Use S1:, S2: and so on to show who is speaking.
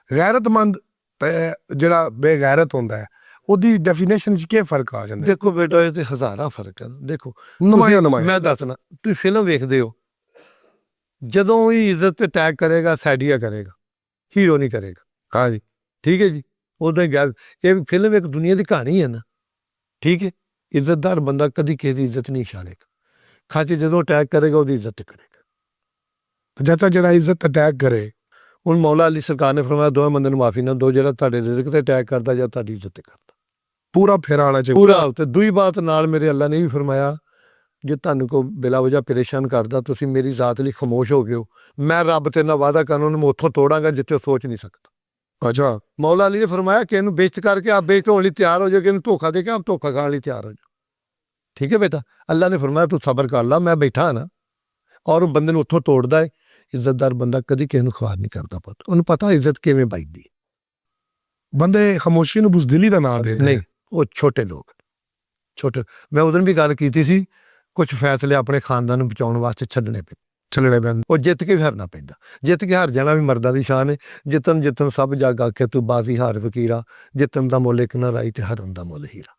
S1: ਗੈਰਤਮੰਦ ਤੇ ਜਿਹੜਾ ਬੇਗੈਰਤ ਹੁੰਦਾ ਹੈ ਉਹਦੀ ਡੈਫੀਨੇਸ਼ਨ 'ਚ ਕੀ ਫਰਕ ਆ ਜਾਂਦਾ?
S2: ਦੇਖੋ ਬੇਟਾ ਇਹ ਤੇ ਹਜ਼ਾਰਾਂ ਫਰਕ ਹੈ। ਦੇਖੋ
S1: ਨਮਾਇਆ
S2: ਮੈਂ ਦੱਸਣਾ, ਤੁਸੀਂ ਫਿਲਮ ਵੇਖਦੇ ਹੋ, ਜਦੋਂ ਵੀ ਇੱਜ਼ਤ ਤੇ ਅਟੈਕ ਕਰੇਗਾ ਸੈਡੀਆ ਕਰੇਗਾ, ਹੀਰੋ ਨਹੀਂ ਕਰੇਗਾ।
S1: ਹਾਂਜੀ
S2: ਠੀਕ ਹੈ ਜੀ। ਉਦੋਂ ਹੀ ਗੱਲ, ਇਹ ਫਿਲਮ ਇੱਕ ਦੁਨੀਆ ਦੀ ਕਹਾਣੀ ਹੈ ਨਾ। ਠੀਕ ਹੈ। ਇੱਜ਼ਤਦਾਰ ਬੰਦਾ ਕਦੀ ਕਿਸੇ ਦੀ ਇੱਜ਼ਤ ਨਹੀਂ ਛਾੜੇਗਾ। ਖਾਚੇ ਜਦੋਂ ਅਟੈਕ ਕਰੇਗਾ ਉਹਦੀ ਇੱਜ਼ਤ ਕਰੇਗਾ।
S1: ਜੱਚਾ ਜਿਹੜਾ ਇੱਜ਼ਤ ਅਟੈਕ ਕਰੇ,
S2: ਹੁਣ ਮੌਲਾ ਅਲੀ ਸਰਕਾਰ ਨੇ ਫਰਮਾਇਆ ਦੋਵੇਂ ਬੰਦੇ ਨੂੰ ਮਾਫੀ ਨਾ ਦੋ, ਜਿਹੜਾ ਤੁਹਾਡੇ ਰਿਜ਼ਕ ਤੇ ਅਟੈਕ ਕਰਦਾ ਜਾਂ ਤੁਹਾਡੀ ਇੱਜ਼ਤ ਤੇ ਕਰਦਾ,
S1: ਪੂਰਾ ਫੇਰਾ ਆਉਣਾ ਚਾਹੀਦਾ
S2: ਪੂਰਾ। ਤੇ ਦੂਈ ਬਾਤ ਨਾਲ ਮੇਰੇ ਅੱਲਾ ਨੇ ਵੀ ਫਰਮਾਇਆ ਜੇ ਤੁਹਾਨੂੰ ਕੋਈ ਬਿਲਾ ਵਜ੍ਹਾ ਪਰੇਸ਼ਾਨ ਕਰਦਾ, ਤੁਸੀਂ ਮੇਰੀ ਜ਼ਾਤ ਲਈ ਖਾਮੋਸ਼ ਹੋ ਗਏ ਹੋ, ਮੈਂ ਰੱਬ ਤੇ ਨਾਲ ਵਾਅਦਾ ਕਰਨ ਉਹਨੂੰ ਮੈਂ ਉੱਥੋਂ ਤੋੜਾਂਗਾ ਜਿੱਥੇ ਉਹ ਸੋਚ ਨਹੀਂ ਸਕਦਾ।
S1: ਅੱਛਾ,
S2: ਮੌਲਾ ਅਲੀ ਨੇ ਫਰਮਾਇਆ ਕਿ ਇਹਨੂੰ ਬੇਇੱਜ਼ਤ ਕਰਕੇ ਆਪ ਬੇਇੱਜ਼ਤ ਹੋਣ ਲਈ ਤਿਆਰ ਹੋ ਜਾਓ, ਕਿ ਇਹਨੂੰ ਧੋਖਾ ਦੇ ਕੇ ਆਪ ਧੋਖਾ ਖਾਣ ਲਈ ਤਿਆਰ ਹੋ ਜਾਓ। ਠੀਕ ਹੈ ਬੇਟਾ, ਅੱਲਾ ਨੇ ਫਰਮਾਇਆ ਤੂੰ ਸਬਰ ਕਰ ਲਾ, ਮੈਂ ਬੈਠਾ ਨਾ। ਔਰ ਉਹ ਬੰਦੇ ਨੂੰ ਉੱਥੋਂ ਤੋੜਦਾ ਹੈ। ਇੱਜ਼ਤਦਾਰ ਬੰਦਾ ਕਦੀ ਕਿਸੇ ਨੂੰ ਖੁਆਰ ਨਹੀਂ ਕਰਦਾ ਪੁੱਤ, ਉਹਨੂੰ ਪਤਾ ਇੱਜ਼ਤ ਕਿਵੇਂ ਪਾਈਦੀ।
S1: ਬੰਦੇ ਖਾਮੋਸ਼ੀ ਨੂੰ ਬੁਜ਼ਦਿਲੀ ਦਾ ਨਾਂ ਦੇ
S2: ਨਹੀਂ, ਉਹ ਛੋਟੇ ਲੋਕ ਛੋਟੇ। ਮੈਂ ਉਦੋਂ ਵੀ ਗੱਲ ਕੀਤੀ ਸੀ, ਕੁਝ ਫੈਸਲੇ ਆਪਣੇ ਖਾਨਦਾਨ ਨੂੰ ਬਚਾਉਣ ਵਾਸਤੇ ਛੱਡਣੇ ਪਏ,
S1: ਚੱਲਣੇ ਪੈਂਦੇ।
S2: ਉਹ ਜਿੱਤ ਕੇ ਵੀ ਹਾਰਨਾ ਪੈਂਦਾ। ਜਿੱਤ ਕੇ ਹਾਰ ਜਾਣਾ ਵੀ ਮਰਦਾਂ ਦੀ ਸ਼ਾਨ ਹੈ। ਜਿੱਤਨ ਸਭ ਜੱਗ ਆਖੇ ਤੂੰ ਬਾਜ਼ੀ ਹਾਰ ਫਕੀਰਾ, ਜਿੱਤਨ ਦਾ ਮੁੱਲ ਇੱਕ ਨਾ ਰਾਈ ਤੇ ਹਾਰਨ ਦਾ ਮੁੱਲ ਹੀਰਾ।